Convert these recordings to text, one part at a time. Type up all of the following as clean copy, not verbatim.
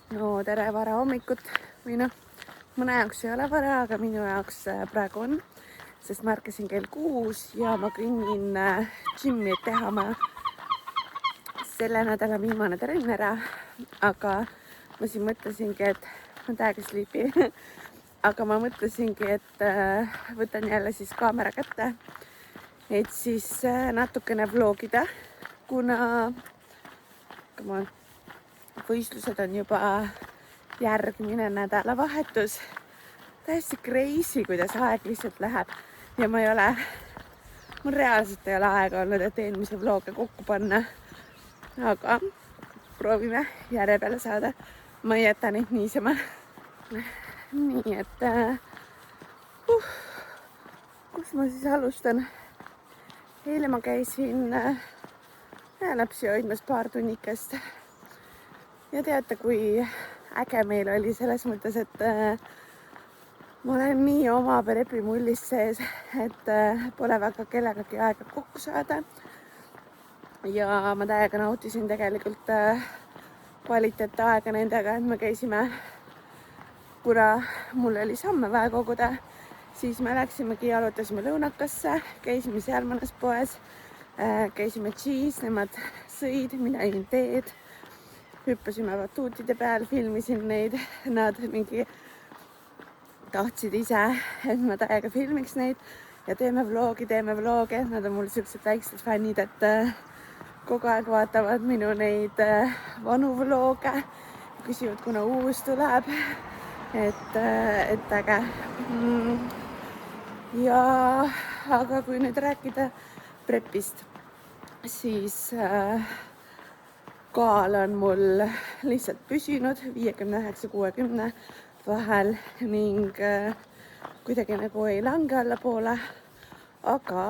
No tere varahommikut või noh, mõne jaoks ei ole vara, aga minu jaoks praegu on, sest ma ärkasin kell 6 ja ma kõnnin gymmi, et teha oma selle nädala viimane trenn ära. Aga ma siin mõtlesingi, et ma täiega sleepy aga ma mõtlesingi, et võtan jälle siis kaamera kätte, et siis natukene vlogida, kuna võistlused on juba järgmine nädalavahetus. Täiesti crazy, kuidas aeg lihtsalt läheb ja mul reaalselt ei ole aega olnud, et eelmise vloge kokku panna. Aga proovime järje peale saada. Ma ei jäta neid niisama. Nii et kus ma siis alustan? Eile ma käisin lapsi hoidmas paar tunnikest. Ja teate, kui äge meil oli selles mõttes, et ma olen nii oma prepimullis sees, et pole väga kellegagi aega kokku saada. Ja ma täiega nautisin tegelikult kvaliteetaega nendega, et me käisime, kuna mul oli samme vaja koguda, siis me läksimegi, jalutasime Lõunakasse, käisime seal mõnes poes, käisime cheese, nemad sõid, mina jõin teed. Hüppasime batuutide peal, filmisin neid, nad mingi tahtsid ise, et ma täiega filmiks neid ja teeme vloge, nad on mul siuksed väiksed fännid, et kogu aeg vaatavad minu neid vanu vloge, küsivad, kuna uus tuleb, et äge. Ja aga kui nüüd rääkida prepist, siis kaal on mul lihtsalt püsinud 59-60 vahel ning kuidagi nagu ei lange allapoole, aga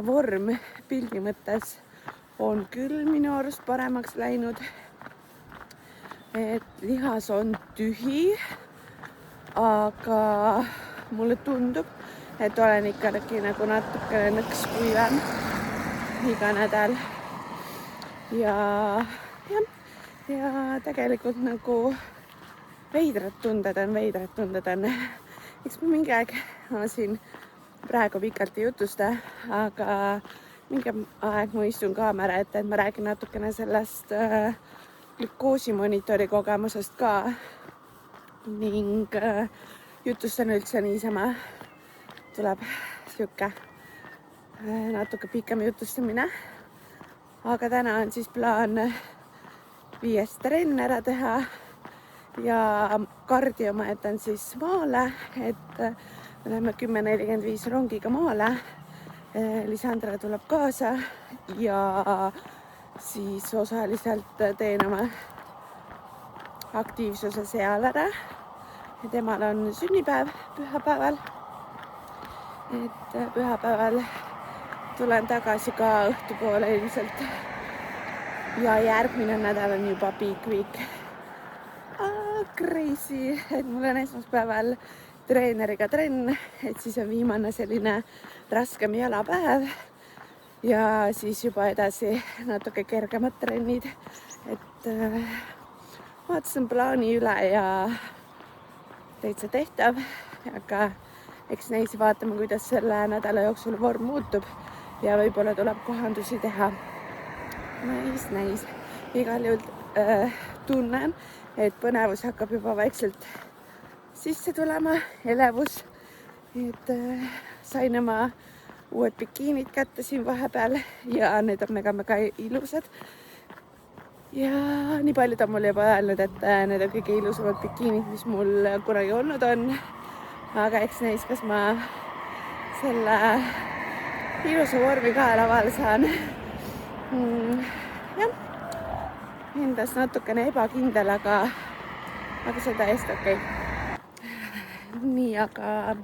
vorm pildi mõttes on küll minu arust paremaks läinud. Et lihas on tühi, aga mulle tundub, et olen ikkagi nagu natukene nõks kuivam iga nädal. Ja tegelikult nagu veidrad tunded on. Eks ma mingi aeg siin praegu pikalt ei jutusta, aga mingi aeg ma istun kaamera ette, et ma räägin natukene sellest glükoosimonitori kogemusest ka ning jutustan üldse niisama. Tuleb siuke natuke pikem jutustamine. Aga täna on siis plaan 5 trenn ära teha ja kardio ma jätan siis maale, et me läheme 10:45 rongiga maale. Lisandra tuleb kaasa ja siis osaliselt teen oma aktiivsuse seal ära. Ja temal on sünnipäev pühapäeval. Et pühapäeval tulen tagasi ka õhtupoole ilmselt. Ja järgmine nädal on juba big week. Crazy, et mul on esmaspäeval treeneriga trenn, et siis on viimane selline raskem jalapäev. Ja siis juba edasi natuke kergemad trennid. Et vaatasin plaani üle ja täitsa tehtav. Aga eks neis vaatame, kuidas selle nädala jooksul vorm muutub. Ja võib-olla tuleb kohandusi teha. Näis. Igal juhul tunnen, et põnevus hakkab juba vaikselt sisse tulema, elevus. Et sain oma uued bikiinid kätte siin vahepeal ja need on mega ilusad. Ja nii paljud on mulle juba öelnud, et need on kõige ilusamad bikiinid, mis mul kunagi olnud on. Aga eks neis, kas ma selle ilusa vormi ka laval saan. Jah, endas natukene ebakindel, aga see on täiesti okei. Nii, aga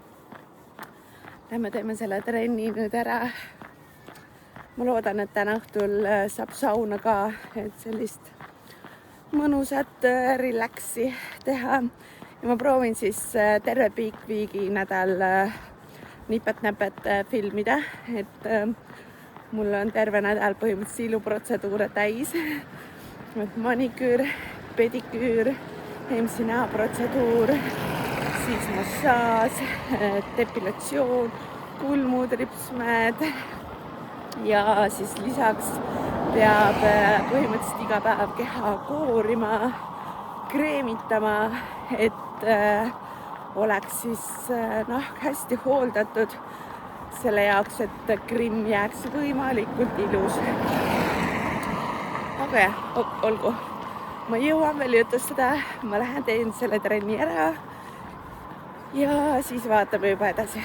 lähme teeme selle trenni nüüd ära. Ma loodan, et täna õhtul saab sauna ka, et sellist mõnusat relaxi teha. Ja ma proovin siis terve big week'i nädal nipet-näpet filmida, et mul on terve nädal põhimõtteliselt iluprotseduure täis. Maniküür pediküür, MC näoprotseduur, siis massaaž, depilatsioon, kulmud, ripsmäed ja siis lisaks peab põhimõtteliselt iga päev keha koorima, kreemitama, et oleks siis nahk hästi hooldatud selle jaoks, et grimm jääks võimalikult ilus. Aga jah, olgu. Ma jõuan veel jutustada, ma lähen teen selle trenni ära ja siis vaatame juba edasi.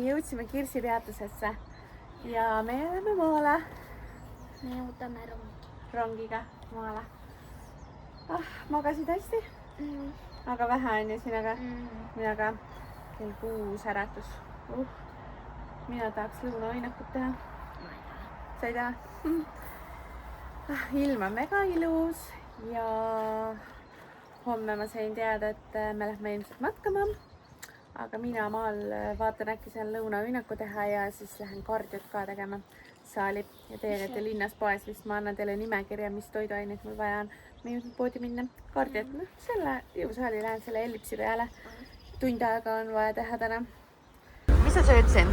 Jõudsime Kirsi peatusesse ja me oleme maale. Me ootame rongiga maale. Magasid hästi? Aga vähe on ju sinaga? Mina ka. Kell 6 äratus. Mina tahaks lõunauinakut teha. Sa ei taha? Ilm on väga ilus ja homme ma sain teada, et me lähme ilmselt matkama. Aga mina maal vaatan äkki seal lõunauinaku teha ja siis lähen kardiot ka tegema saali. Ja teie olete linnas poes vist, ma annan teile nimekirja, mis toiduaineid mul vaja on. Ma jõudnud poodi minna kardiot, selle jõusaali lähen selle ellipsi peale. Tund aega on vaja teha täna. Mis sa sööd siin?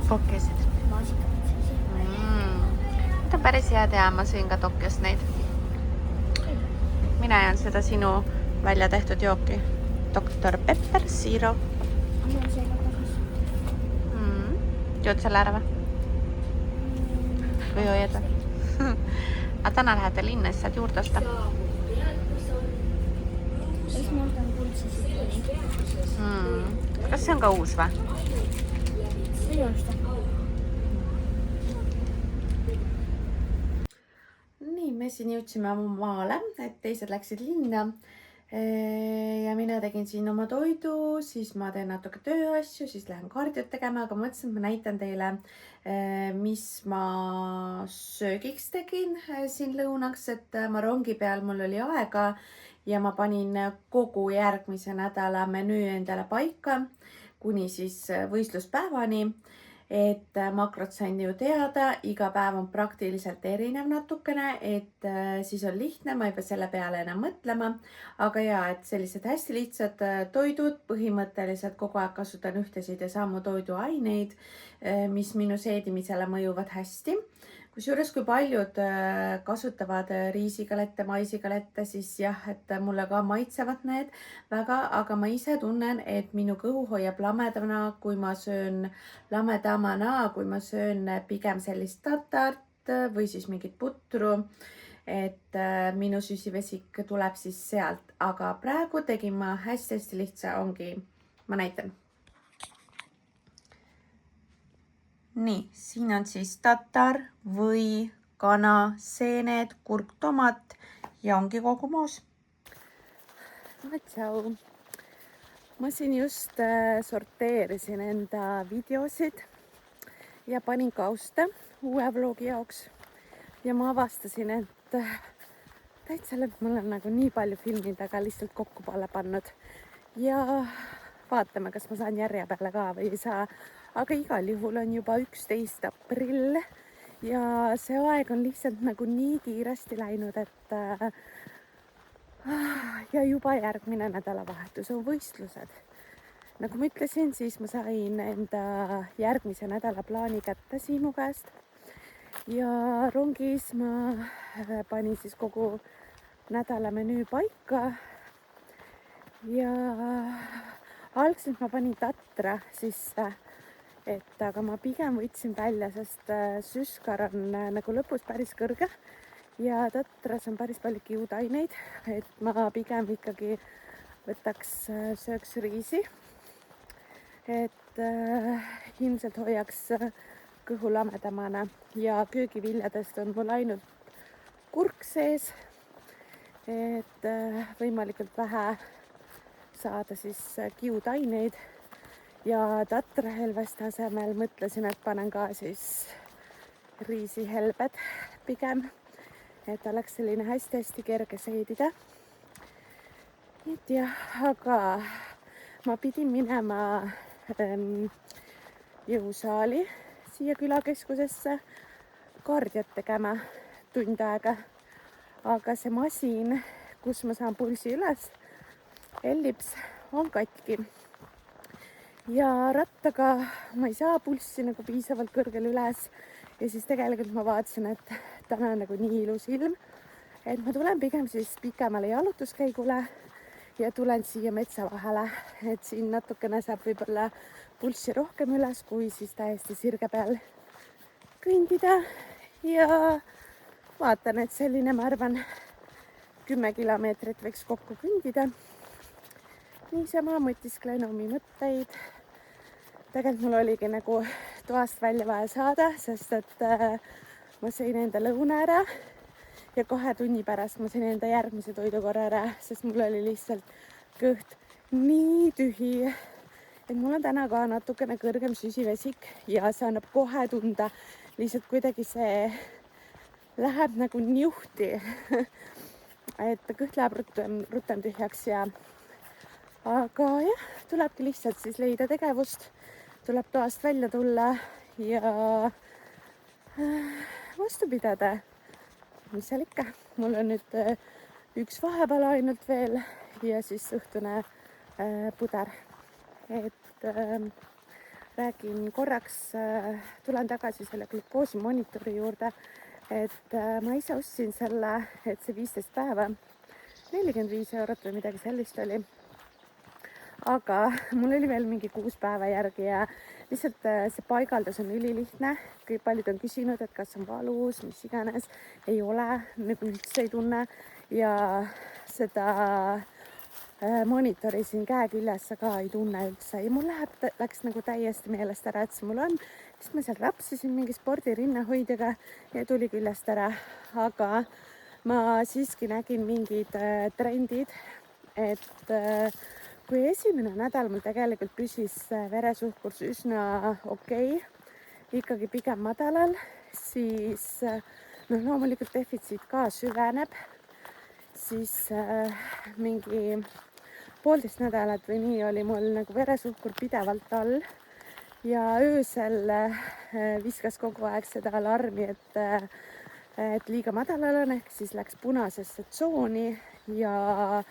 Pokkesid. Need on päris head ja ma sõin ka Tokyost neid. Mina jään seda sinu välja tehtud jooki. Dr. Pepper Zero. Jood selle ära või? Või hoiad või? Aga täna lähete linna, siis saad juurde osta. Kas see on ka uus või? Nii, me siin jõudsime maale, et teised läksid linna. Ja mina tegin siin oma toidu, siis ma teen natuke tööasju, siis lähen kardiot tegema, aga mõtlesin, et ma näitan teile, mis ma söögiks tegin siin lõunaks, et ma rongi peal mul oli aega ja ma panin kogu järgmise nädala menüü endale paika kuni siis võistluspäevani. et makrot sain ju teada, iga päev on praktiliselt erinev natukene, et siis on lihtne, ma ei pea selle peale enam mõtlema. Aga ja, et sellised hästi lihtsad toidud, põhimõtteliselt kogu aeg kasutan ühtesid ja samu toiduaineid, mis minu seedimisele mõjuvad hästi. Kusjuures kui paljud kasutavad riisigalette, maisigalette, siis jah, et mulle ka maitsevad need väga, aga ma ise tunnen, et minu kõhu hoiab lamedana, kui ma söön kui ma söön pigem sellist tatart või siis mingit putru, et minu süsivesik tuleb siis sealt, aga praegu tegin ma hästi-hästi lihtsa, ma näitan. Nii, siin on siis tatar või kana, seened, kurk, tomat ja ongi kogu moos. Tšau. Ma siin just sorteerisin enda videosid ja panin kausta uue vlogi jaoks. Ja ma avastasin, et täitsa ma olen nagu nii palju filminud, aga lihtsalt kokku pole pannud. Ja vaatame, kas ma saan järje peale ka või ei saa. Aga igal juhul on juba 11. aprill ja see aeg on lihtsalt nagu nii kiiresti läinud, et ja juba järgmine nädalavahetus on võistlused. Nagu ma ütlesin, siis ma sain enda järgmise nädala plaani kätte Siimu käest ja rongis ma panin siis kogu nädala menüü paika ja algselt ma panin tatra sisse, aga ma pigem võtsin välja, sest süskar on nagu lõpus päris kõrge ja tatras on päris palju kiudaineid, et ma pigem ikkagi sööks riisi, et ilmselt hoiaks kõhu lamedamana ja köögiviljadest on mul ainult kurk sees, et võimalikult vähe saada siis kiudaineid. Ja tatrahelveste asemel mõtlesin, et panen ka siis riisihelbed pigem, et oleks selline hästi-hästi kerge seedida. Et jah, aga ma pidin minema jõusaali siia külakeskusesse kaardiat tegema tund aega. Aga see masin, kus ma saan pulsi üles, Ellips, on katki. Ja rattaga ma ei saa pulssi nagu piisavalt kõrgel üles ja siis tegelikult ma vaatasin, et täna on nagu nii ilus ilm, et ma tulen pigem siis pikemale jalutuskäigule ja tulen siia metsa vahele, et siin natukene saab võib-olla pulssi rohkem üles, kui siis täiesti sirge peal kõndida ja vaatan, et selline, ma arvan, 10 kilomeetrit võiks kokku kõndida. Niisama mõtisklen omi mõtteid. Tegelikult mul oligi nagu toast välja vaja saada, sest et ma sõin enda lõuna ära ja 2 tunni pärast ma sõin enda järgmise toidukorra ära, sest mul oli lihtsalt kõht nii tühi, et mul on täna ka natukene kõrgem süsivesik ja see annab kohe tunda, lihtsalt kuidagi see läheb nagu niuhti, et kõht läheb rutem tühjaks ja aga jah, tulebki lihtsalt siis leida tegevust, tuleb toast välja tulla ja vastu pidada. Mis seal ikka, mul on nüüd 1 vahepala ainult veel ja siis õhtune puder. Et räägin korraks, tulen tagasi selle glukoosimonitori juurde, et ma ise ostsin selle, et see 15 päeva, 45 € või midagi sellist oli. Aga mul oli veel mingi 6 päeva järgi ja lihtsalt see paigaldus on ülilihtne. Kõik paljud on küsinud, et kas on valus, mis iganes. Ei ole, nagu üldse ei tunne. Ja seda monitori siin käe küljes ka ei tunne üldse. Ja mul läks nagu täiesti meelest ära, et see mul on. Siis ma seal rapsisin mingi spordirinnahoidjaga ja tuli küljest ära. Aga ma siiski nägin mingid trendid, et kui esimene nädal mul tegelikult püsis veresuhkur üsna okei, ikkagi pigem madalal, siis loomulikult defitsiit ka süveneb, siis mingi 1,5 nädalat või nii oli mul nagu veresuhkur pidevalt all ja öösel viskas kogu aeg seda alarmi, et liiga madalal on, ehk siis läks punasesse tsooni ja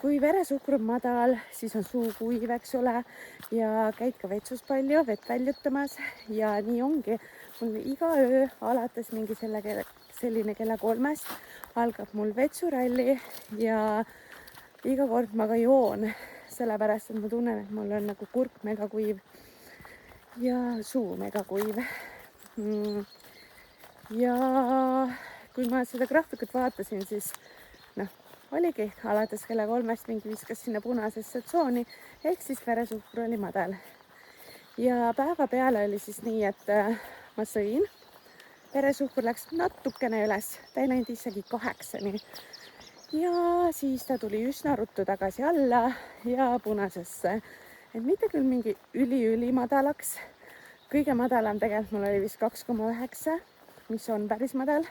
kui veresuhkur on madal, siis on suu kuiv, eks ole, ja käid ka vetsus palju vett väljutamas ja nii ongi. Mul iga öö alates mingi selline kella 3-st algab mul vetsuralli ja iga kord ma ka joon, sellepärast et ma tunnen, et mul on nagu kurk mega kuiv ja suu mega kuiv. Ja kui ma seda graafikut vaatasin, siis oligi alates kella 3-st mingi viskas sinna punasesse tsooni, ehk siis veresuhkur oli madal. Ja päeva peale oli siis nii, et ma sõin, veresuhkur läks natukene üles, ta ei läinud isegi 8-ni. Ja siis ta tuli üsna ruttu tagasi alla ja punasesse, et mitte küll mingi üli madalaks. Kõige madalam tegelikult mul oli vist 2,9, mis on päris madal.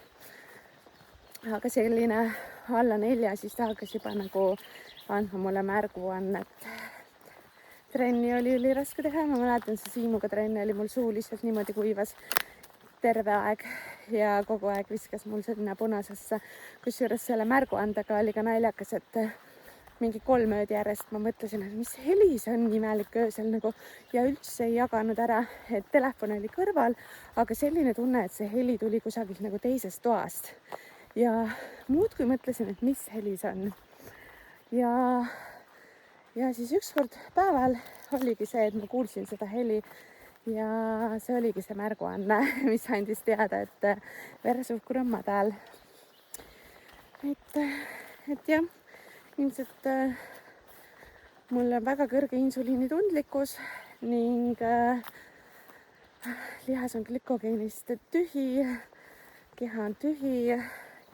Aga selline alla 4, siis ta hakkas juba nagu andma mulle märguannet. Trenni oli üliraske teha, ma mäletan, see Siimuga trenn oli mul suu lihtsalt niimoodi kuivas terve aeg ja kogu aeg viskas mul sinna punasesse. Kusjuures selle märguandega oli ka naljakas, et mingi 3 ööd järjest ma mõtlesin, et mis heli see on imelik öösel nagu ja üldse ei jaganud ära, et telefon oli kõrval, aga selline tunne, et see heli tuli kusagilt nagu teisest toast. Ja muudkui mõtlesin, et mis heli see on. Ja siis ükskord päeval oligi see, et ma kuulsin seda heli ja see oligi see märguanne, mis andis teada, et veresuhkur on madal. Et jah, ilmselt mul on väga kõrge insuliinitundlikkus ning lihas on glükogeenist tühi, keha on tühi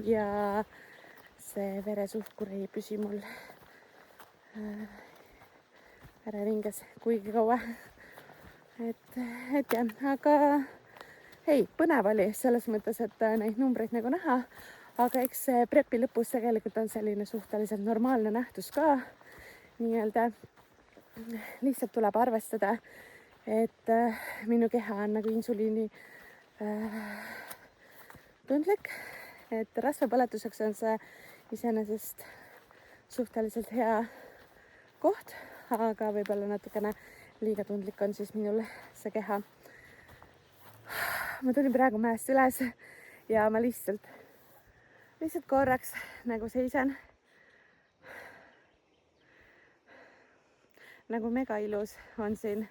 ja see veresuhkur ei püsi mul vereringes kuigi kaua. Et jah, aga ei, põnev oli selles mõttes, et neid numbreid nagu näha, aga eks see prepi lõpus tegelikult on selline suhteliselt normaalne nähtus ka. Nii-öelda lihtsalt tuleb arvestada, et minu keha on nagu insuliini tundlik, et rasvapõletuseks on see iseenesest suhteliselt hea koht, aga võib-olla natukene liiga tundlik on siis minul see keha. Ma tulin praegu mäest üles ja ma lihtsalt korraks nagu seisan. Nagu mega ilus on siin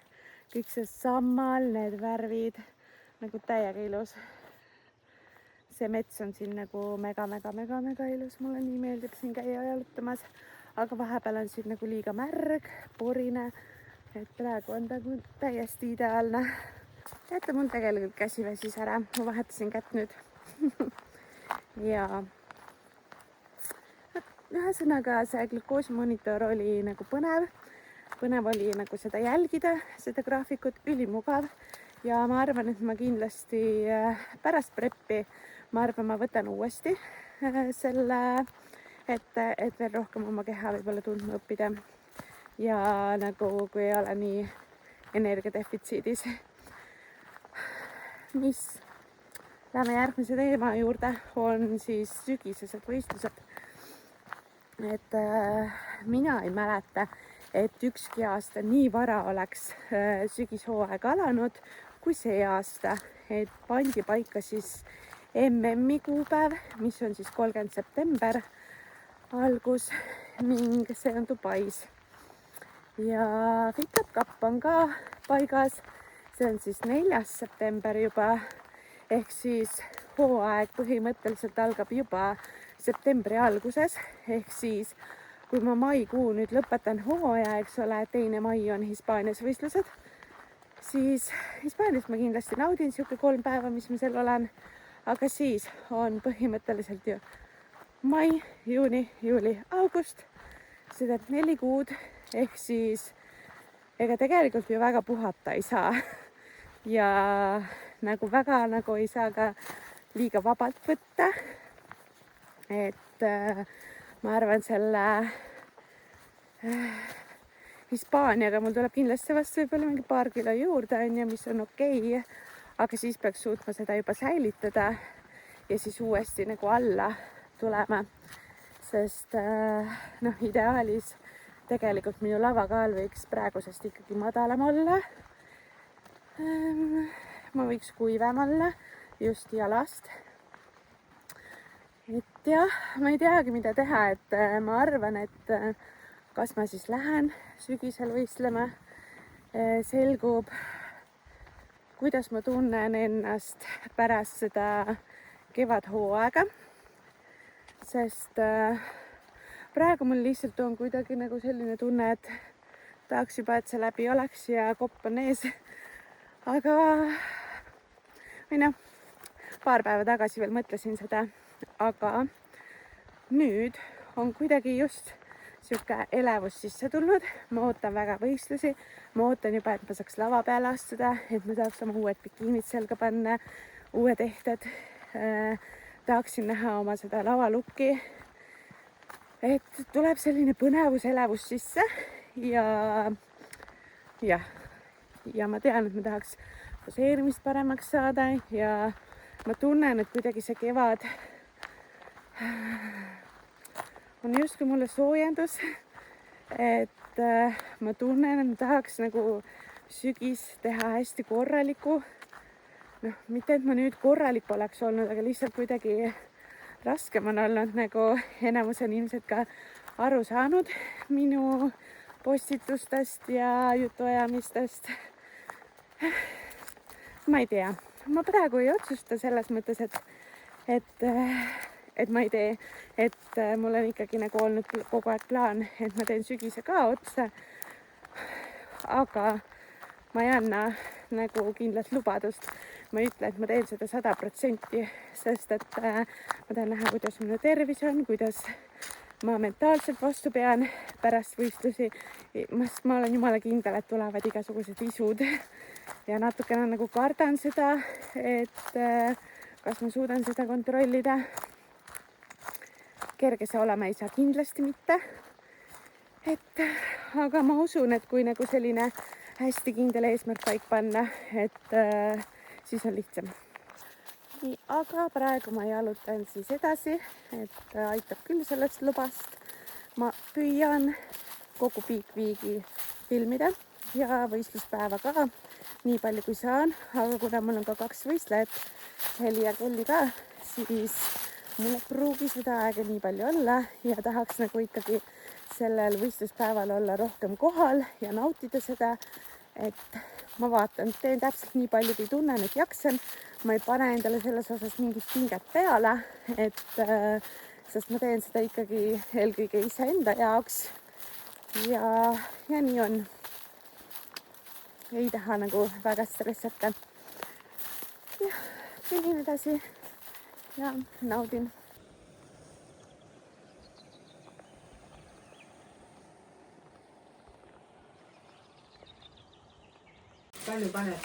kõik see sammal, need värvid, nagu täiega ilus. See mets on siin nagu mega ilus, mulle nii meeldib siin käia jalutamas, aga vahepeal on siin nagu liiga märg, porine, et praegu on ta täiesti ideaalne. Teate, mul tegelikult käsi väsis ära, ma vahetasin kätt nüüd. Ja ühesõnaga see glükoosmonitor oli nagu põnev oli nagu seda jälgida, seda graafikut, ülimugav ja ma arvan, et ma kindlasti pärast preppi ma võtan uuesti selle, et veel rohkem oma keha võib-olla tundma õppida ja nagu kui ei ole nii energiadefitsiidis. Lähme järgmise teema juurde, on siis sügisesed võistlused. Et mina ei mäleta, et ükski aasta nii vara oleks sügishooaeg alanud kui see aasta, et pandi paika siis MM-i kuupäev, mis on siis 30. september algus ning see on Dubais. Ja FitUp Cup on ka paigas, see on siis 4. september juba, ehk siis hooaeg põhimõtteliselt algab juba septembri alguses, ehk siis kui ma maikuu nüüd lõpetan hooaja, eks ole, 2. mai on Hispaanias võistlused, siis Hispaanias ma kindlasti naudin siuke 3 päeva, mis ma seal olen. Aga siis on põhimõtteliselt ju mai, juuni, juuli, august. See teeb 4 kuud, ehk siis ega tegelikult ju väga puhata ei saa. Ja nagu väga nagu ei saa ka liiga vabalt võtta. Et ma arvan selle Hispaaniaga mul tuleb kindlasti vastu võib-olla mingi paar kilo juurde, on ju, mis on okei. Aga siis peaks suutma seda juba säilitada ja siis uuesti nagu alla tulema. Sest noh, ideaalis tegelikult minu lavakaal võiks praegusest ikkagi madalam olla. Ma võiks kuivem olla just jalast. Et jah, ma ei teagi, mida teha, et ma arvan, et kas ma siis lähen sügisel võistlema, selgub, kuidas ma tunnen ennast pärast seda kevadhooaega, sest praegu mul lihtsalt on kuidagi nagu selline tunne, et tahaks juba, et see läbi oleks ja kopp on ees. Aga või noh, paar päeva tagasi veel mõtlesin seda, aga nüüd on kuidagi just sihuke elevus sisse tulnud. Ma ootan väga võistlusi, ma ootan juba, et ma saaks lava peale astuda, et ma saaks oma uued bikiinid selga panna, uued ehted. Tahaksin näha oma seda lavalukki, et tuleb selline põnevus, elevus sisse ja ma tean, et ma tahaks poseerimist paremaks saada ja ma tunnen, et kuidagi see kevad on justkui mulle soojendus, et ma tunnen, et ma tahaks nagu sügis teha hästi korraliku. Noh, mitte et ma nüüd korralik oleks olnud, aga lihtsalt kuidagi raskem on olnud, nagu enamus on ilmselt ka aru saanud minu postitustest ja jutuajamistest. Ma ei tea, ma praegu ei otsusta selles mõttes, et ma ei tee, et mul on ikkagi nagu olnud kogu aeg plaan, et ma teen sügise ka otsa. Aga ma ei anna nagu kindlat lubadust. Ma ei ütle, et ma teen seda 100%, sest et ma tahan näha, kuidas minu tervis on, kuidas ma mentaalselt vastu pean pärast võistlusi. Ma olen jumala kindel, et tulevad igasugused isud ja natukene nagu kardan seda, et kas ma suudan seda kontrollida. Kerge see olema ei saa kindlasti mitte. Aga ma usun, et kui nagu selline hästi kindel eesmärk paik panna, et siis on lihtsam. Nii, aga praegu ma jalutan siis edasi, et aitab küll sellest lubast. Ma püüan kogu Big Weeki filmida ja võistluspäeva ka nii palju kui saan, aga kuna mul on ka 2 võistlejat, Heli ja Kelly ka, siis mul ei pruugi seda aega nii palju olla ja tahaks nagu ikkagi sellel võistluspäeval olla rohkem kohal ja nautida seda, et ma vaatan, teen täpselt nii palju, kui tunnen, et jaksan. Ma ei pane endale selles osas mingit pinget peale, sest ma teen seda ikkagi eelkõige iseenda jaoks. Ja nii on. Ei taha nagu väga stressata. Ja kõnnin edasi ja naudin. Palju paned?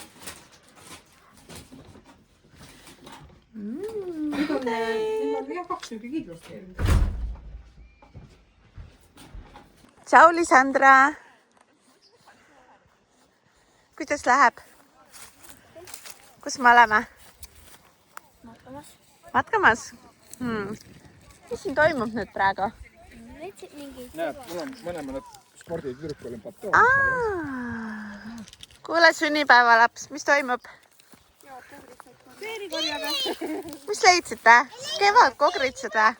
Nüüd on jah 2 tükki kindlasti. Tšau, Lisandra! Kuidas läheb? Kus me oleme? Matkamas? Mis siin toimub nüüd praegu? Näed, mul on mõlemad sporditüdrukul on batoon. Kuule, sünnipäevalaps, mis toimub? Mis leidsite? Kevad kogritsed või?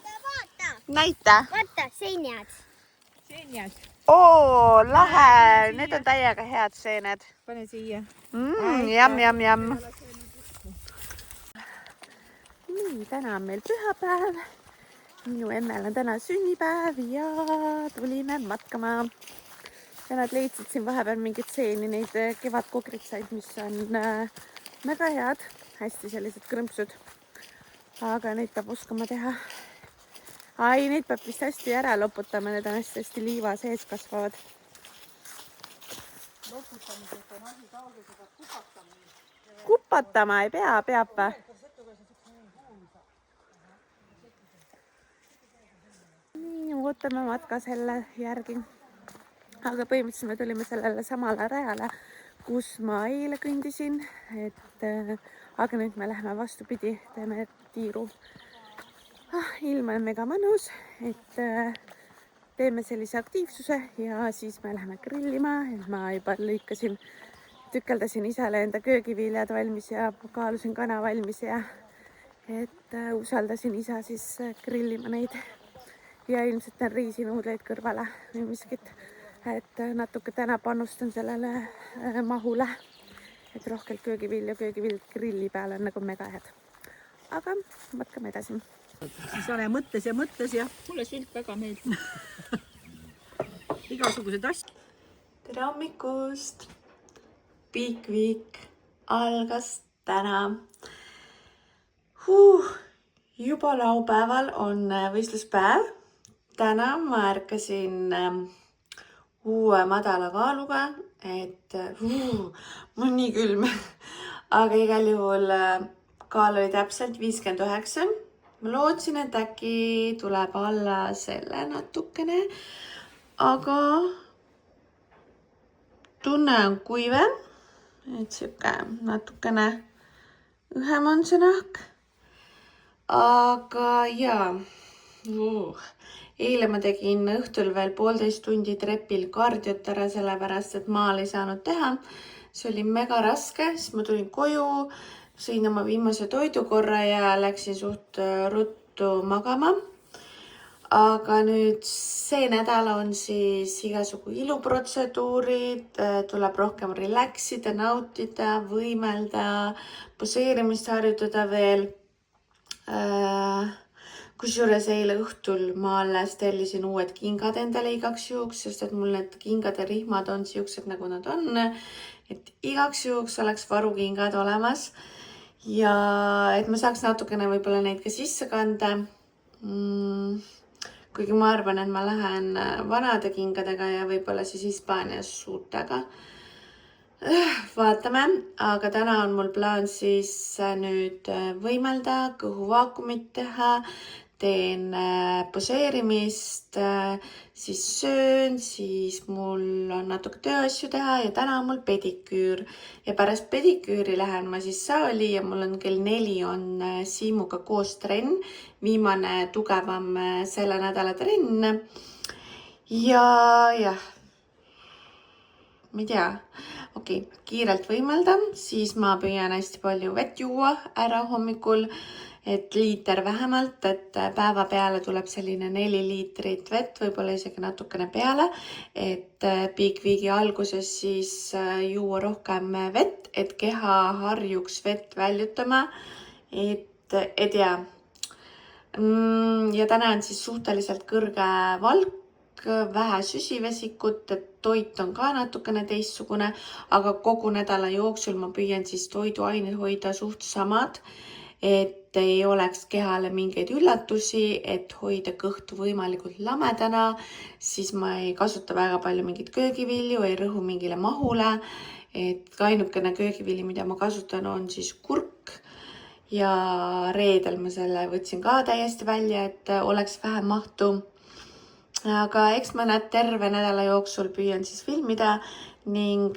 Näita. Vaata, seenjad. Oo, lahe. Need on täiega head seened. Pane siia. Jam. Nii, täna on meil pühapäev. Minu emmel on täna sünnipäev ja tulime matkama. Ja nad leidsid siin vahepeal mingit seeni, neid kevadkogritsaid, mis on väga head, hästi sellised krõmpsud. Aga neid peab oskama teha. Ai, neid peab vist hästi ära loputama, need on hästi liiva sees kasvavad. Kupatama ei pea, peab või? Nii, ootame matka selle järgi. aga põhimõtteliselt me tulime sellele samale rajale, kus ma eile kõndisin, aga nüüd me läheme vastupidi, teeme tiiru. Ilm on mega mõnus, et teeme sellise aktiivsuse ja siis me läheme grillima. Ma juba tükeldasin isale enda köögiviljad valmis ja kaalusin kana valmis ja usaldasin isa siis grillima neid ja ilmselt on riisinuudleid kõrvale või miskit, et natuke täna panustan sellele mahule, et rohkelt köögiviljad grilli peal on nagu mega head. Aga vatkame edasi. Siis ole mõttes ja Mulle sült väga meeldib. igasugused asjad. Tere hommikust! Big Week algas täna. Juba laupäeval on võistluspäev. Täna ma ärkasin uue madala kaaluga, et mul on nii külm. Aga igal juhul kaal oli täpselt 59. Ma lootsin, et äkki tuleb alla selle natukene, aga tunne on kuivem, et siuke natukene õhem on see nahk. Aga jaa, eile ma tegin õhtul veel 1,5 tundi trepil kardiot ära, sellepärast et maal ei saanud teha. See oli mega raske, siis ma tulin koju, sõin oma viimase toidu korra ja läksin suht ruttu magama. Aga nüüd see nädal on siis igasugu iluprotseduurid, tuleb rohkem relaxida, nautida, võimelda, poseerimist harjutada veel. Kusjuures eile õhtul ma alles tellisin uued kingad endale igaks juhuks, sest et mul need kingade rihmad on siuksed, nagu nad on. Et igaks juhuks oleks varukingad olemas ja et ma saaks natukene võib-olla neid ka sisse kanda. Kuigi ma arvan, et ma lähen vanade kingadega ja võib-olla siis Hispaanias uutega. Vaatame, aga täna on mul plaan siis nüüd võimelda, kõhuvaakumit teha, teen poseerimist, siis söön, siis mul on natuke tööasju teha ja täna on mul pediküür. Ja pärast pediküüri lähen ma siis saali ja mul on kell 4 on Siimuga koos trenn, viimane tugevam selle nädala trenn. Ja jah, ma ei tea, kiirelt võimelda, siis ma püüan hästi palju vett juua ära hommikul, et liiter vähemalt, et päeva peale tuleb selline 4 liitrit vett, võib-olla isegi natukene peale, et Big Weeki alguses siis juua rohkem vett, et keha harjuks vett väljutama, et ja. Ja täna on siis suhteliselt kõrge valk, vähe süsivesikut, et toit on ka natukene teistsugune, aga kogu nädala jooksul ma püüan siis toiduained hoida suht samad, et ei oleks kehale mingeid üllatusi, et hoida kõhtu võimalikult lamedana, siis ma ei kasuta väga palju mingit köögivilju, ei rõhu mingile mahule, et ainukene köögivili, mida ma kasutan, on siis kurk ja reedel ma selle võtsin ka täiesti välja, et oleks vähem mahtu. Aga eks ma terve nädala jooksul püüan siis filmida ning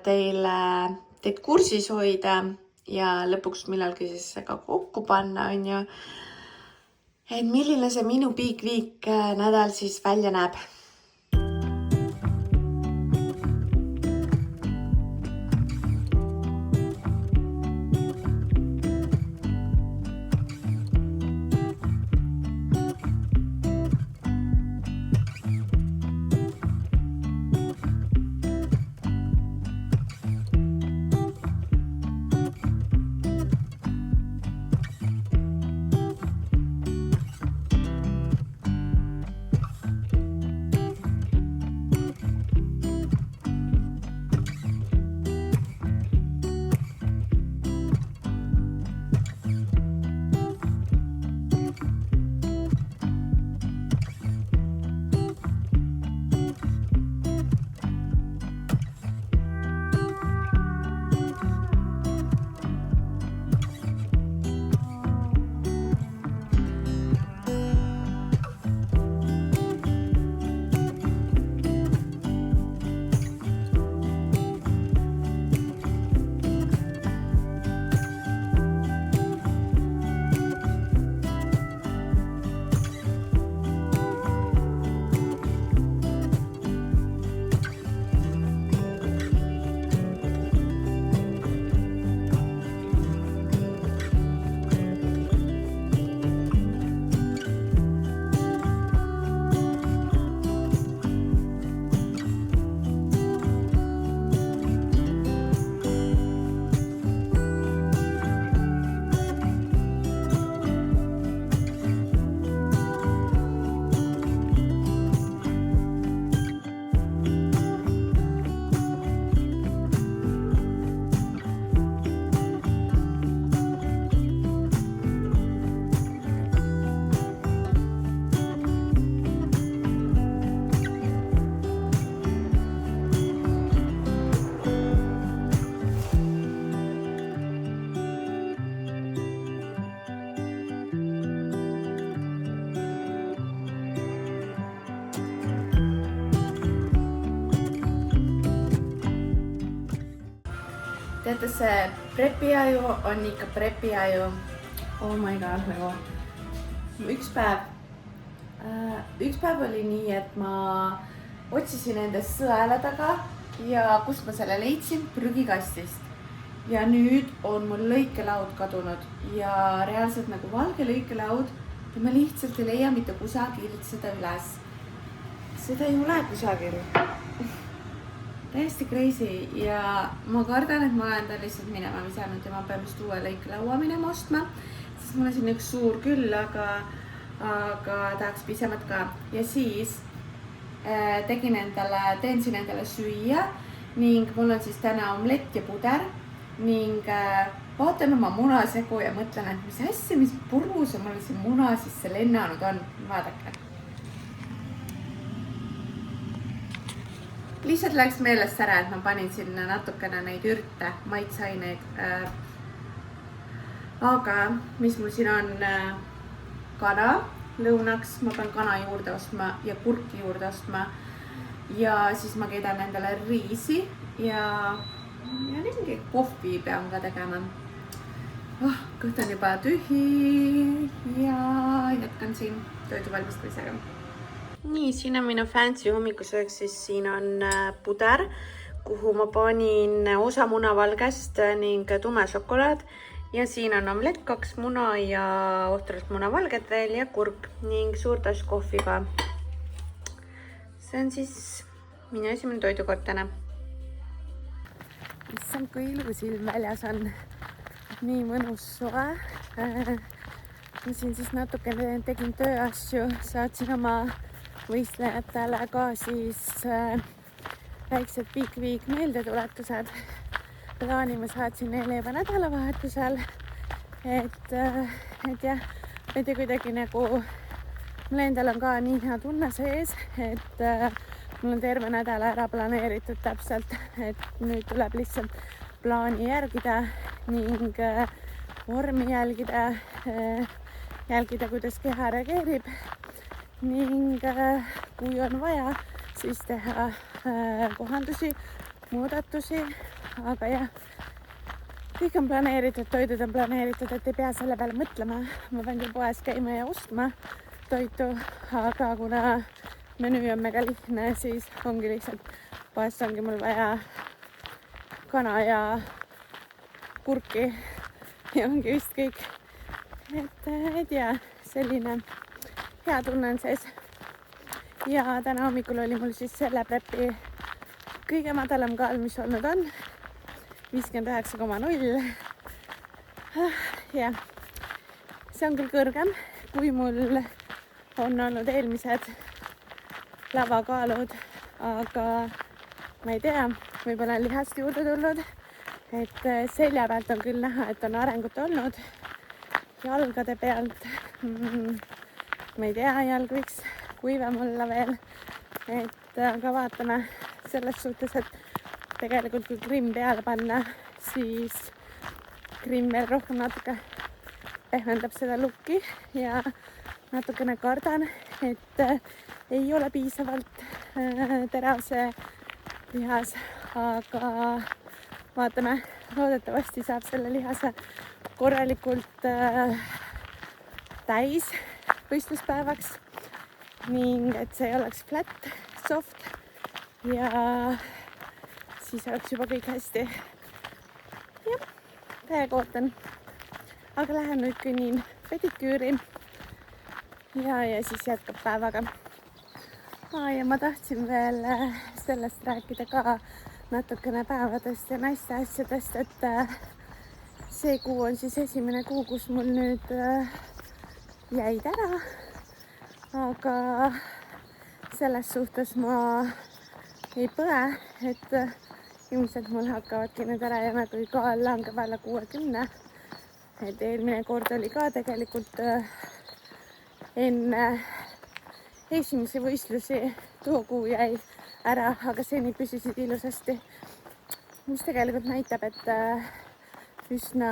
teid kursis hoida ja lõpuks millalgi siis ka kokku panna, on ju. Et milline see minu Big Week nädal siis välja näeb. teate, see prepiaju on ikka prepiaju. Oh my god, nagu üks päev oli nii, et ma otsisin endast sõela taga ja kust ma selle leidsin, prügikastist. Ja nüüd on mul lõikelaud kadunud ja reaalselt nagu valge lõikelaud ja ma lihtsalt ei leia mitte kusagilt seda üles. Seda ei ole kusagil. Täiesti crazy ja ma kardan, et ma olen ta lihtsalt minema visanud ja ma pean vist uue lõikelaua minema ostma, sest mul on siin üks suur küll, aga tahaks pisemat ka. Ja siis teen siin endale süüa ning mul on siis täna omlett ja puder ning vaatan oma munasegu ja mõtlen, et mis asja, mis purus on mul see muna sisse lennanud on. Vaadake. Lihtsalt läks meelest ära, et ma panin sinna natukene neid ürte, maitsaineid. Aga mis mul siin on kana lõunaks, ma pean kana juurde ostma ja kurki juurde ostma ja siis ma keedan endale riisi ja mingi kohvi pean ka tegema. Kõht on juba tühi ja jätkan siin toidu valmistamisega. Nii, siin on minu fancy hommikusööks, siis siin on puder, kuhu ma panin osa munavalgest ning tume šokolaad. Ja siin on omlett, 2 muna ja ohtralt munavalget veel ja kurk ning suur tass kohvi ka. See on siis minu esimene toidukord täna. Issand, kui ilus ilm väljas on. Nii mõnus soe. Ma siin siis natuke tegin tööasju, saatsin oma võistlejatele ka siis väiksed Big meeldetuletused. Plaani ma saatsin neile juba nädalavahetusel, et jah, et kuidagi nagu mul endal on ka nii hea tunne sees, et mul on terve nädal ära planeeritud täpselt, et nüüd tuleb lihtsalt plaani järgida ning vormi jälgida, kuidas keha reageerib ning kui on vaja, siis teha kohandusi, muudatusi. Aga jah, kõik on planeeritud, toidud on planeeritud, et ei pea selle peale mõtlema. Ma pean küll poes käima ja ostma toitu, aga kuna menüü on mega lihtne, siis ongi lihtsalt poest ongi mul vaja kana ja kurki ja ongi vist kõik. Et ja, selline hea tunne on sees. Ja täna hommikul oli mul siis selle prepi kõige madalam kaal, mis olnud on. 59,0. Ja see on küll kõrgem, kui mul on olnud eelmised lavakaalud, aga ma ei tea, võib-olla on lihast juurde tulnud, et selja pealt on küll näha, et on arengut olnud. Jalgade pealt, ma ei tea, jalg võiks kuivam olla veel, et aga vaatame selles suhtes, et tegelikult kui krimm peale panna, siis krimm veel rohkem natuke pehmendab seda lukki ja natukene kardan, et ei ole piisavalt terav see lihas, aga vaatame, loodetavasti saab selle lihase korralikult täis võistluspäevaks ning et see oleks flat, soft ja siis oleks juba kõik hästi. Jah, täiega ootan. Aga lähen nüüd kõnnin pediküüri ja siis jätkab päevaga. Ja ma tahtsin veel sellest rääkida ka natukene päevadest ja naiste asjadest, et see kuu on siis esimene kuu, kus mul nüüd jäid ära. Aga selles suhtes ma ei põe, et ilmselt mul hakkavadki nüüd ära jääma, kui kaal langeb alla 60. Et eelmine kord oli ka tegelikult enne esimesi võistlusi too kuu jäi ära, aga seni püsisid ilusasti. Mis tegelikult näitab, et üsna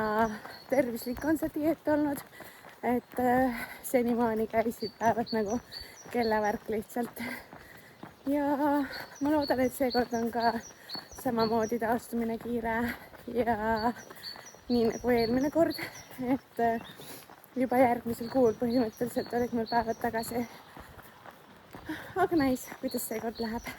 tervislik on see dieet olnud, et senimaani käisid päevad nagu kellavärk lihtsalt. Ja ma loodan, et seekord on ka samamoodi taastumine kiire ja nii nagu eelmine kord, et juba järgmisel kuul põhimõtteliselt olid mul päevad tagasi. Aga näis, kuidas seekord läheb.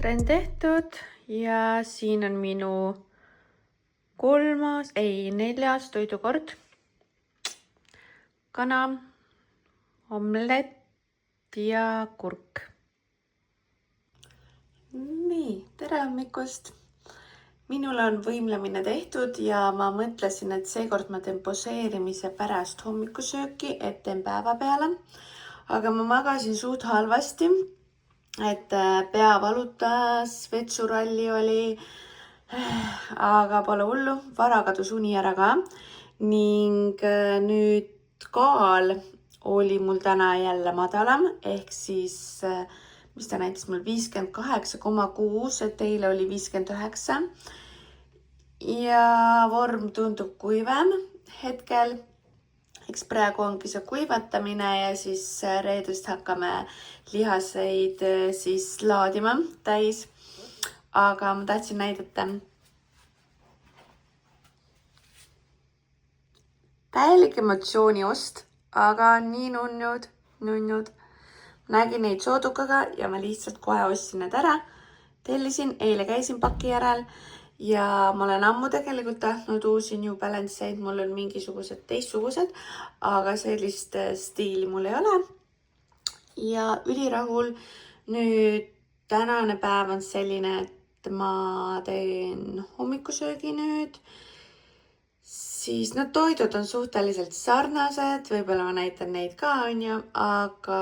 Tren tehtud ja siin on minu 4. toidukord. Kana, omlett ja kurk. Nii, tere hommikust! Minul on võimlemine tehtud ja ma mõtlesin, et seekord ma teen poseerimise pärast hommikusööki, et teen päeva peale. Aga ma magasin suht halvasti, et pea valutas, vetsuralli oli, aga pole hullu, vara kadus uni ära ka. Ning nüüd kaal oli mul täna jälle madalam, ehk siis, mis ta näitas mul 58,6, et eile oli 59. Ja vorm tundub kuivem hetkel. Eks praegu ongi see kuivatamine ja siis reedest hakkame lihaseid siis laadima täis. Aga ma tahtsin näidata täielik emotsiooniost, aga nii nunnud. Nägin neid soodukaga ja ma lihtsalt kohe ostsin need ära. Tellisin, eile käisin paki järel ja ma olen ammu tegelikult tahtnud uusi New Balance'id. Mul on mingisugused teistsugused, aga sellist stiili mul ei ole. Ja ülirahul nüüd tänane päev on selline, et ma teen hommikusöögi nüüd. Siis need toidud on suhteliselt sarnased, võib-olla ma näitan neid ka, aga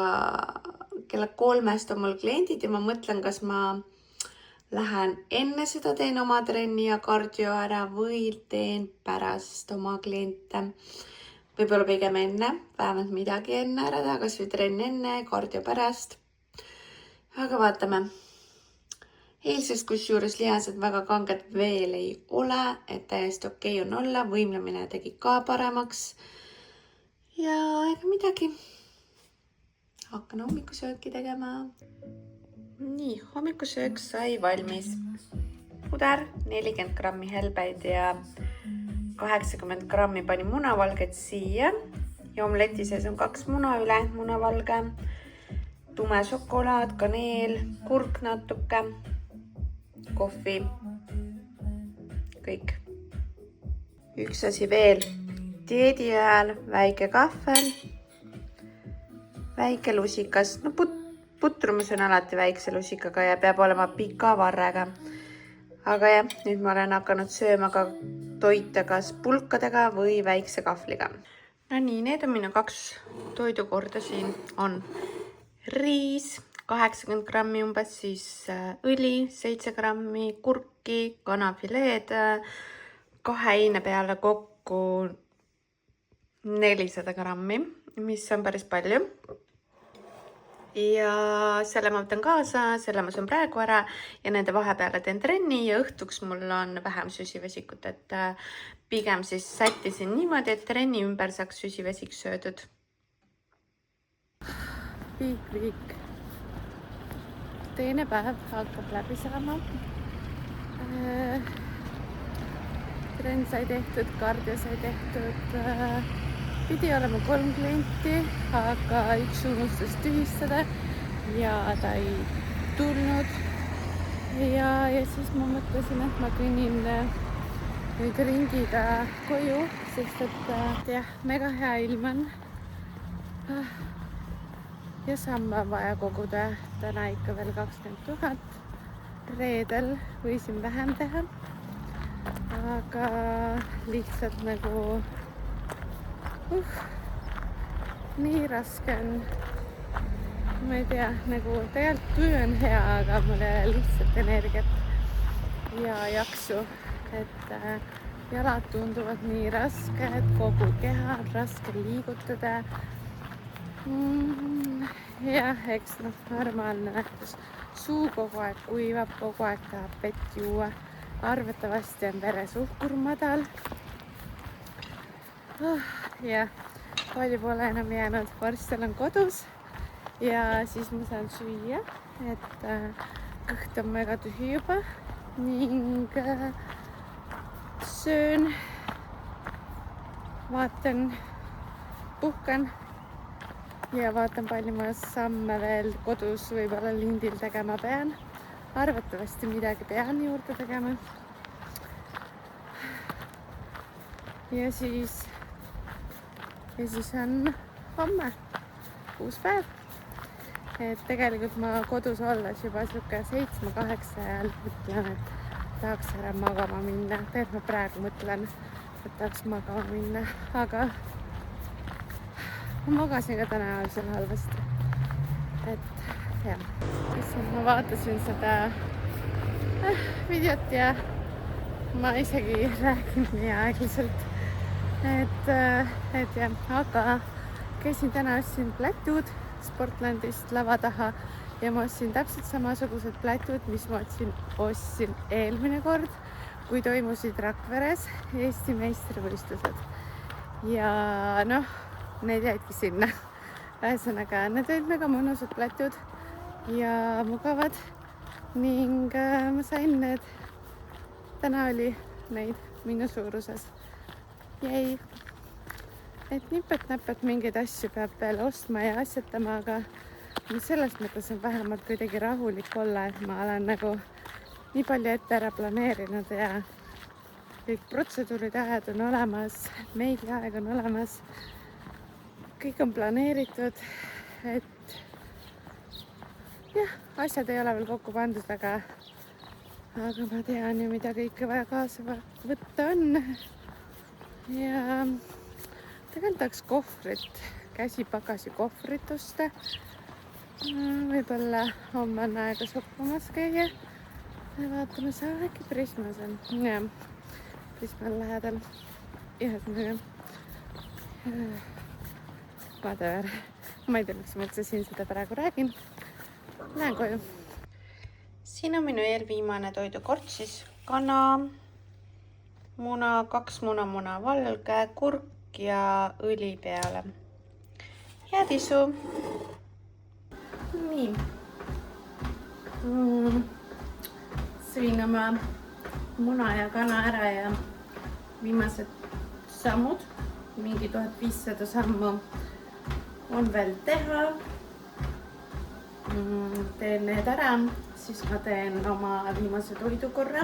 kella 3 on mul kliendid ja ma mõtlen, kas ma lähen enne seda teen oma trenni ja kardio ära või teen pärast oma kliente. Võib-olla pigem enne, vähemalt midagi enne ära teha, kas või trenn enne, kardio pärast. Aga vaatame. Eilsest kusjuures lihased väga kanged veel ei ole, et täiesti okei on olla. Võimlemine tegi ka paremaks. Ja ega midagi. Hakkan hommikusööki tegema. Nii, hommikusöök sai valmis. Puder, 40 grammi helbeid ja 80 grammi panin munavalget siia. Ja omleti sees on 2 muna, ülejäänud munavalge. tume šokolaad, kaneel, kurk natuke, kohvi, kõik. Üks asi veel, dieedi ajal väike kahvel, väike lusikas, no putrumus on alati väikse lusikaga ja peab olema pika varrega. Aga jah, nüüd ma olen hakanud sööma ka toite kas pulkadega või väikse kahvliga. No nii, need on minu 2 toidukorda siin. On riis, 80 grammi umbes, siis õli, 7 grammi, kurki, kanafileed, 2 heine peale kokku 400 grammi, mis on päris palju. Ja selle ma võtan kaasa, selle ma söön praegu ära ja nende vahepeale teen trenni ja õhtuks mul on vähem süsivesikut, et pigem siis sättisin niimoodi, et trenni ümber saaks süsivesik söödud. Viik. Teine päev hakkab läbi saama. Trenn sai tehtud, kardio sai tehtud. Pidi olema 3 klienti, aga üks unustas tühistada ja ta ei tulnud. Ja siis ma mõtlesin, et ma kõnnin nüüd ringiga koju, sest et jah, mega hea ilm on. Ja samme on vaja koguda. Täna ikka veel 20 000. Reedel võisin vähem teha, aga lihtsalt nagu nii raske on. Ma ei tea, nagu tegelikult töö on hea, aga mul ei ole lihtsalt energiat ja jaksu, et jalad tunduvad nii raske, et kogu keha on raske liigutada. Jah, eks normaalne nähtus. Suu kogu aeg kuivab, kogu aeg tahab vett juua. Arvatavasti on veresuhkur madal. Ja palju pole enam jäänud, varsti olen kodus ja siis ma saan süüa, et kõht on väga tühi juba ning söön, vaatan, puhkan ja vaatan, palju ma samme veel kodus võib-olla lindil tegema pean. Arvatavasti midagi pean juurde tegema. Ja siis on homme uus päev. Et tegelikult ma kodus olles juba siuke 7-8 ajal mõtlen, et tahaks ära magama minna. Tegelikult ma praegu mõtlen, et tahaks magama minna, aga ma magasin ka täna öösel halvasti. Et jah, ma vaatasin seda videot ja ma isegi räägin nii aeglaselt. Et jah, aga käisin täna, ostsin plätud Sportlandist lava taha ja ma ostsin täpselt samasugused plätud, mis ma ostsin eelmine kord, kui toimusid Rakveres Eesti meistrivõistlused. Ja noh, need jäidki sinna. Ühesõnaga, need olid väga mõnusad plätud ja mugavad ning ma sain need. Täna oli neid minu suuruses. Jäi, et nipet-näpet mingeid asju peab veel ostma ja asjatama, aga selles mõttes on vähemalt kuidagi rahulik olla, et ma olen nagu nii palju ette ära planeerinud ja kõik protseduurid ajad on olemas, meigi aeg on olemas, kõik on planeeritud, et jah, asjad ei ole veel kokku pandud, aga ma tean ju, mida kõike vaja kaasa võtta on. Ja tegelikult tahaks kohvrit, käsipagasi kohvrit osta. Võib-olla homme on aega shoppamas käia. Vaatame, saa äkki Prismas on. Ja, Prismal lähedal. Ühesõnaga. Whatever. Ma ei tea, miks ma üldse siin seda praegu räägin. Lähen koju. Siin on minu eelviimane toidukord, siis kana, muna, 2 muna valge, kurk ja õli peale. Head isu! Nii. Sõin oma muna ja kana ära ja viimased sammud, mingi 1500 sammu on veel teha. teen need ära, siis ma teen oma viimase toidukorra,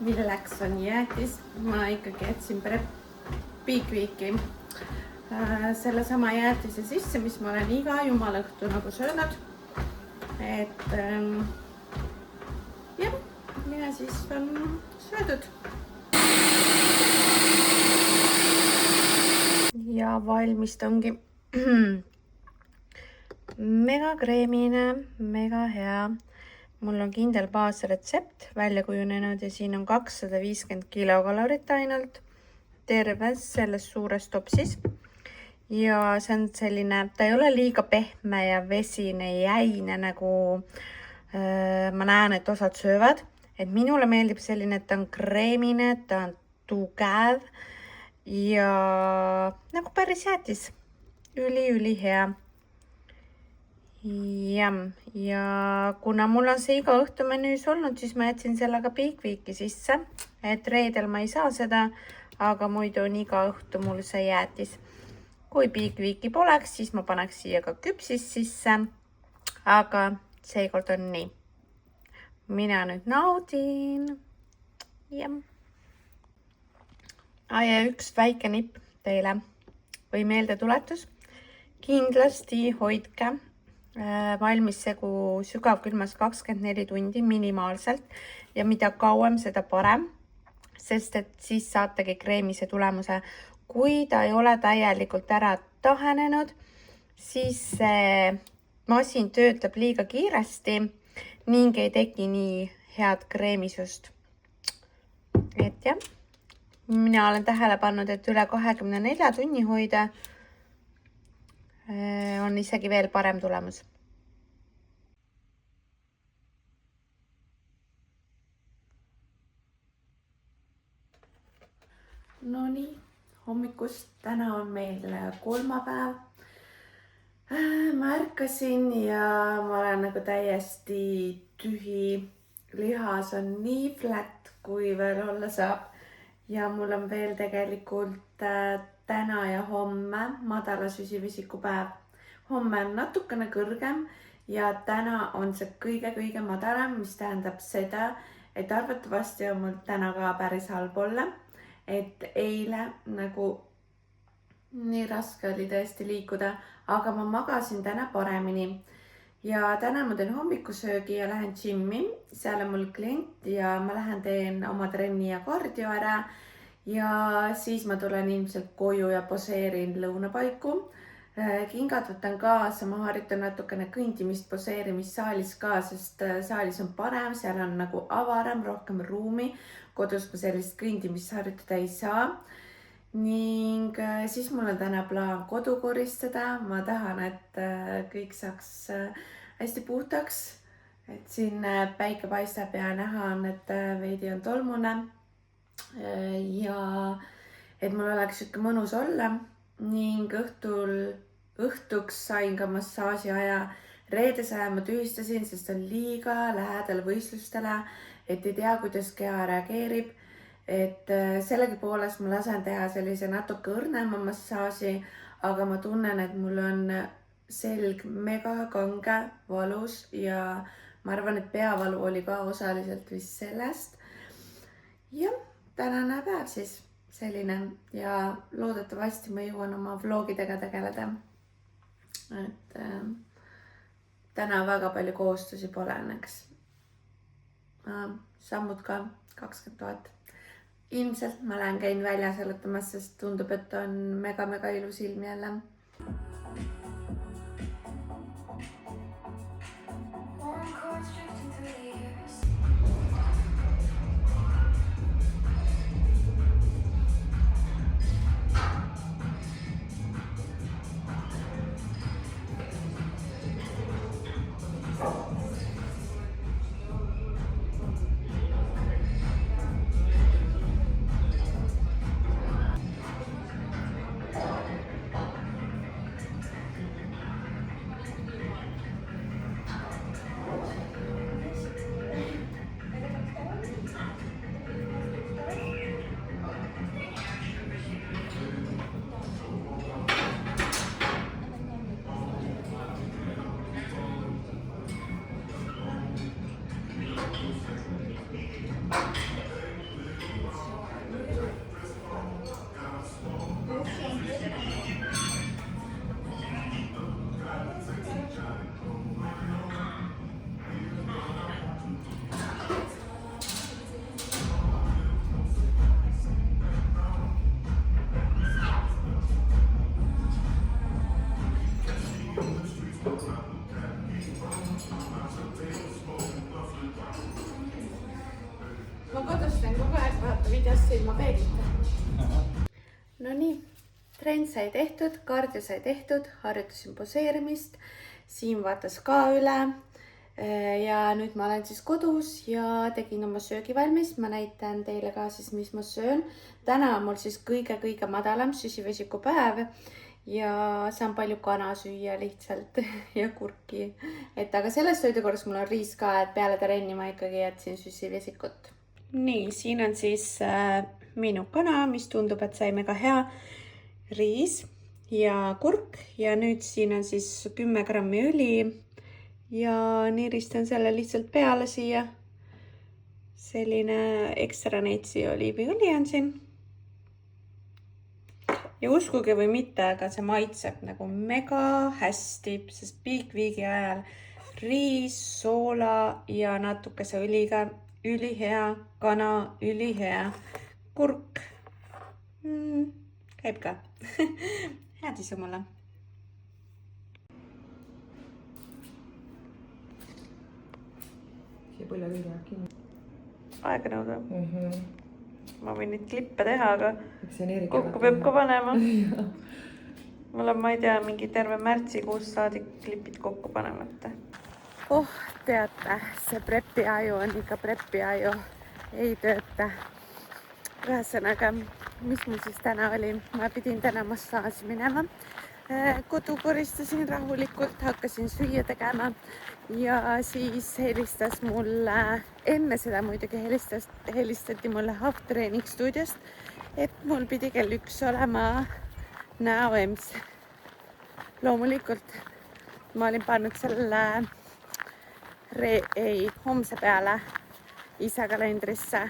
milleks on jäätis. Ma ikkagi jätsin Big Weeki sellesama jäätise sisse, mis ma olen iga jumala õhtu nagu söönud. Et jah, ja siis on söödud. Ja valmist ongi mega kreemine, mega hea. Mul on kindel baasretsept välja kujunenud ja siin on 250 kilokalorit ainult terves selles suures topsis. Ja see on selline, ta ei ole liiga pehme ja vesine jäine, nagu ma näen, et osad söövad. Et minule meeldib selline, et ta on kreemine, ta on tugev ja nagu päris jäätis. Üli hea. Ja kuna mul on see iga õhtu menüüs olnud, siis ma jätsin sellega Big Weeki sisse. Et reedel ma ei saa seda, aga muidu on iga õhtu mul see jäätis. Kui Big Weeki poleks, siis ma paneks siia ka küpsis sisse. Aga seekord on nii. Mina nüüd naudin. Ja üks väike nipp teile või meeldetuletus. Kindlasti hoidke valmis segu sügavkülmas 24 tundi minimaalselt ja mida kauem, seda parem, sest et siis saategi kreemise tulemuse. Kui ta ei ole täielikult ära tahenenud, siis see masin töötab liiga kiiresti ning ei teki nii head kreemisust. Et jah, mina olen tähele pannud, et üle 24 tunni hoida on isegi veel parem tulemus. No nii, hommikust. Täna on meil kolmapäev. Ma ärkasin ja ma olen nagu täiesti tühi. Lihas on nii flat, kui veel olla saab. Ja mul on veel tegelikult täna ja homme madala süsivesiku päev. Homme on natukene kõrgem ja täna on see kõige madalam, mis tähendab seda, et arvatavasti on mul täna ka päris halb olla. Et eile nagu nii raske oli tõesti liikuda, aga ma magasin täna paremini. Ja täna ma teen hommikusöögi ja lähen gymmi. Seal on mul klient ja ma lähen teen oma trenni ja kardio ära. Ja siis ma tulen ilmselt koju ja poseerin lõunapaiku. Kingad võtan kaasa, ma harjutan natukene kõndimist poseerimissaalis ka, sest saalis on parem, seal on nagu avaram, rohkem ruumi. Kodus ma sellist kõndimist harjutada ei saa. Ning siis mul on täna plaan kodu koristada. Ma tahan, et kõik saaks hästi puhtaks. Et siin päike paistab ja näha on, et veidi on tolmune. Ja et mul oleks siuke mõnus olla. Ning õhtuks sain ka massaaži aja. Reedese aja ma tühistasin, sest on liiga lähedal võistlustele. Et ei tea, kuidas keha reageerib. Et sellegipoolest ma lasen teha sellise natuke õrnema massaaži, aga ma tunnen, et mul on selg mega kange, valus ja ma arvan, et peavalu oli ka osaliselt vist sellest. Ja tänane päev siis selline ja loodetavasti ma jõuan oma vlogidega tegeleda. Et täna väga palju kohustusi pole õnneks. Sammud ka 20 000. Ilmselt ma lähen käin väljas jalutamas, sest tundub, et on mega ilus ilm jälle. No nii, trenn sai tehtud, kardio sai tehtud, harjutasin poseerimist, Siim vaatas ka üle ja nüüd ma olen siis kodus ja tegin oma söögi valmis. Ma näitan teile ka siis, mis ma söön. Täna on mul siis kõige madalam süsivesikupäev ja saan palju kana süüa lihtsalt ja kurki. Aga selles toidukorras mul on riis ka, et peale trenni ma ikkagi jätsin süsivesikut. Nii, siin on siis minu kana, mis tundub, et sai mega hea. Riis ja kurk ja nüüd siin on siis 10 grammi õli ja niristan selle lihtsalt peale siia. Selline ekstra neitsi oliiviõli on siin. Ja uskuge või mitte, aga see maitseb nagu mega hästi, sest Big Weeki ajal riis, soola ja natukese õliga ülihea, kana ülihea, kurk käib ka. Head isu mulle. See põlevõi läheb kinni. Aega nõuda. Ma võin neid klippe teha, aga kokku peab ka panema. Mul on, ma ei tea, mingi terve märtsikuust saadik klipid kokku panemata. Teate, see prepi aju on ikka prepi aju. Ei tööta. Ühesõnaga, mis mul siis täna oli? Ma pidin täna massaaži minema. Kodu koristasin rahulikult, hakkasin süüa tegema ja siis helistas mulle, enne seda muidugi helistati mulle Half Training stuudiost, et mul pidi kell 1 olema näoems. Loomulikult ma olin pannud selle homse peale isa kalendrisse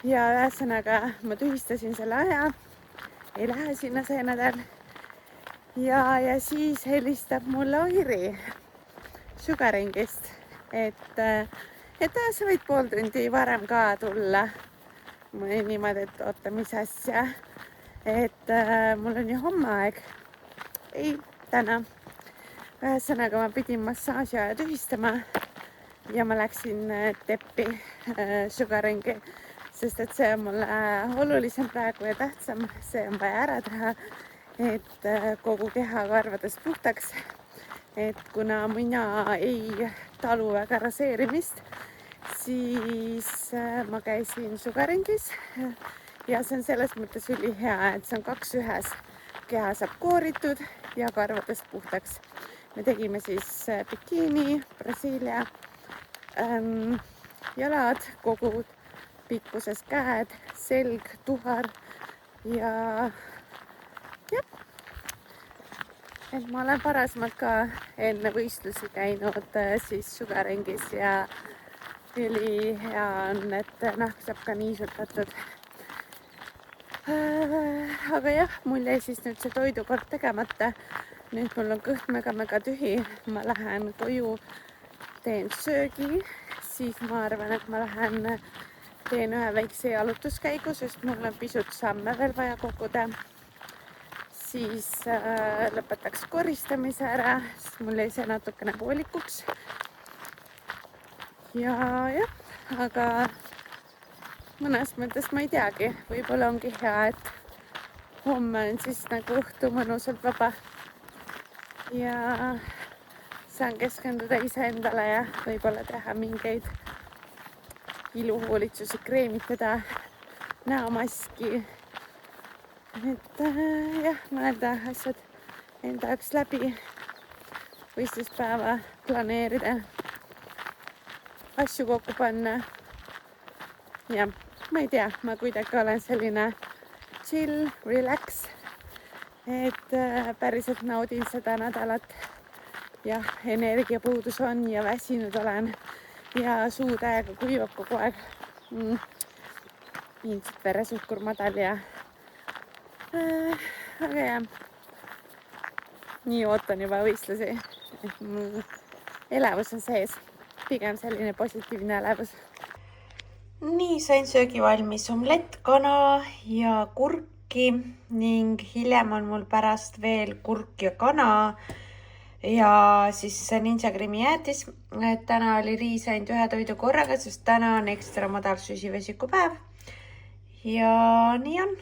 ja ühesõnaga ma tühistasin selle aja, ei lähe sinna see nädal. Ja siis helistab mulle Oiri Sugaringist, et sa võid pool tundi varem ka tulla. Ma olin niimoodi, et oota, mis asja, et mul on ju homme aeg. Ei, täna. Ühesõnaga ma pidin massaaži aja tühistama ja ma läksin Teppi Sugaringi, sest et see on mulle olulisem praegu ja tähtsam. See on vaja ära teha, et kogu keha karvades puhtaks, et kuna mina ei talu väga raseerimist, siis ma käisin Sugaringis ja see on selles mõttes ülihea, et see on 2 ühes. Keha saab kooritud ja karvades puhtaks. Me tegime siis bikiini, Brasiilia, jalad, kogu pikkuses käed, selg, tuhar ja et ma olen varasemalt ka enne võistlusi käinud siis Sugaringis ja ülihea on, et nahk saab ka niisutatud. Aga jah, mul jäi siis nüüd see toidukord tegemata. Nüüd mul on kõht mega tühi. Ma lähen koju, teen söögi, siis ma arvan, et ma lähen teen ühe väikse jalutuskäigu, sest mul on pisut samme veel vaja koguda. Siis lõpetaks koristamise ära, sest mul jäi see natukene poolikuks. Ja jah, aga mõnes mõttes ma ei teagi, võib-olla ongi hea, et homme on siis nagu õhtu mõnusalt vaba ja saan keskenduda iseendale ja võib-olla teha mingeid iluhoolitsusi, kreemitada, näomaski. Et jah, mõelda asjad enda jaoks läbi, võistluspäeva planeerida, asju kokku panna. Ja ma ei tea, ma kuidagi olen selline chill, relax, et päriselt naudin seda nädalat. Jah, energiapuudus on ja väsinud olen ja suu täiega kuivab kogu aeg. Ilmselt veresuhkur madal ja aga jah, nii ootan juba võistlusi. Elevus on sees, pigem selline positiivne elevus. Nii, sain söögi valmis omlett, kana ja kurki ning hiljem on mul pärast veel kurk ja kana ja siis Ninja Creami jäätis. Täna oli riis ainult 1 toidu korraga, sest täna on ekstra madal süsivesikupäev. ja nii on.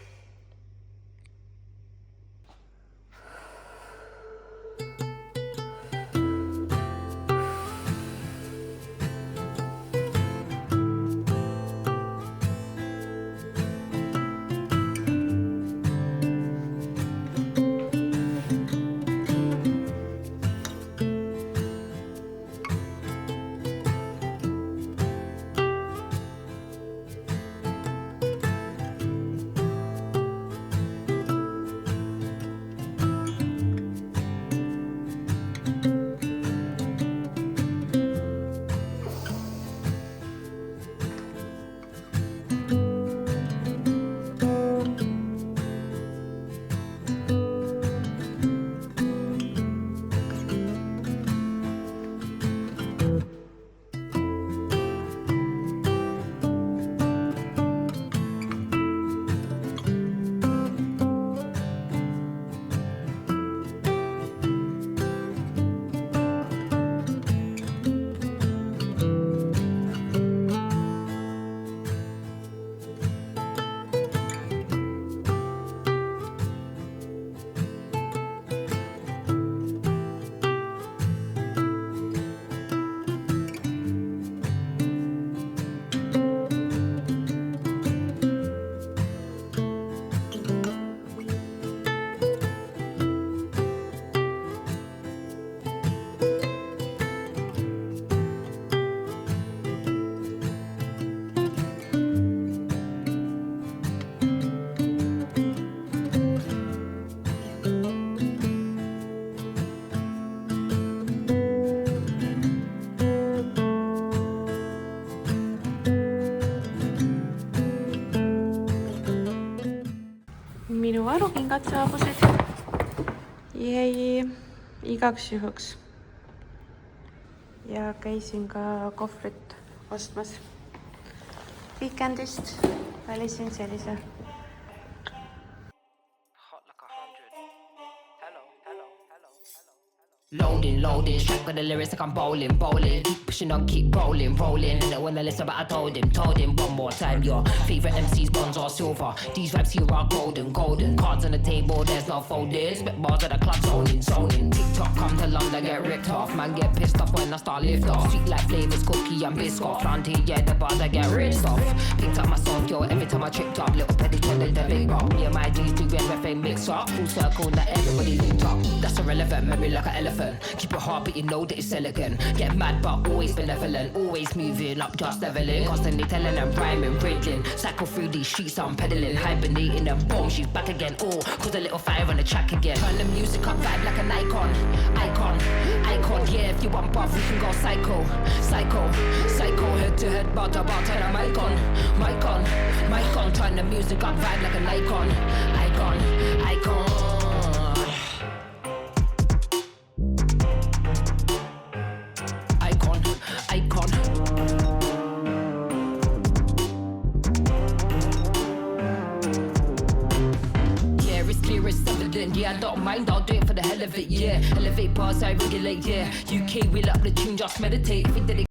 Minu varukingad saabusid. Jäi igaks juhuks. Ja käisin ka kohvrit ostmas. Weekendist valisin sellise. Loading, track with the lyrics like I'm bowling. Keep pushing on, keep rolling. And then when I listen, but I told him one more time. Your favorite MCs, bronze or silver. These raps here are golden. Cards on the table, there's no folding. Spit bars at the club, zoning. TikTok come to London, get ripped off. Man get pissed off when I start lift off. Sweet like flavors, cookie and biscuit. Planting, yeah, the bars I get ripped off. Picked up my song, yo, every time I tripped up. Little petty tender, the big rock. Me and my G's do everything mix up. Full circle, now everybody linked up. That's irrelevant, memory like an elephant. Keep it hard, but you know that it's elegant. Get mad, but always benevolent. Always moving up, just leveling. Constantly telling them rhyming, riddling. Cycle through these streets, I'm pedaling. Hibernating and boom, she's back again. Oh, cause a little fire on the track again. Turn the music up, vibe like an icon. Yeah, if you want buff, we can go psycho. Head to head, bar to bar, turn the mic on. Turn the music up, vibe like an icon. Yeah, I don't mind, I'll do it for the hell of it, yeah. Elevate bars, I regulate, yeah. UK, wheel up the tune, just meditate. Think that it